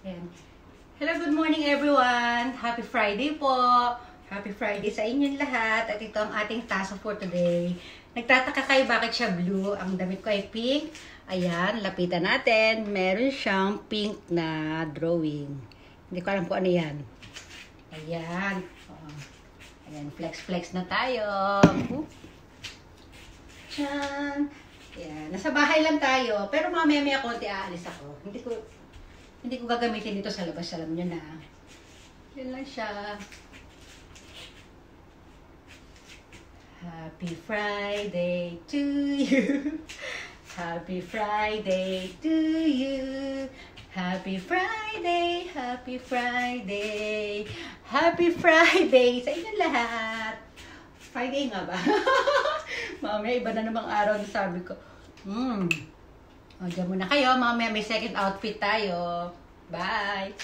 Ayan. Hello, good morning everyone! Happy Friday po! Happy Friday sa inyong lahat. At ito ang ating task for today. Nagtataka kayo bakit siya blue? Ang damit ko ay pink. Ayan, lapitan natin. Meron siyang pink na drawing. Hindi ko alam kung ano yan. Ayan. Ayan, flex na tayo. Ayan. Ayan. Nasa bahay lang tayo. Pero mamaya konti aalis ako. Hindi ko gagamitin dito sa labas. Alam nyo na. Yan lang siya. Happy Friday to you. Happy Friday to you. Happy Friday, Happy Friday. Happy Friday sa inyo lahat. Friday nga ba? Mamaya iba na namang araw na sabi ko. O, dyan muna kayo. Mamaya may second outfit tayo. Bye!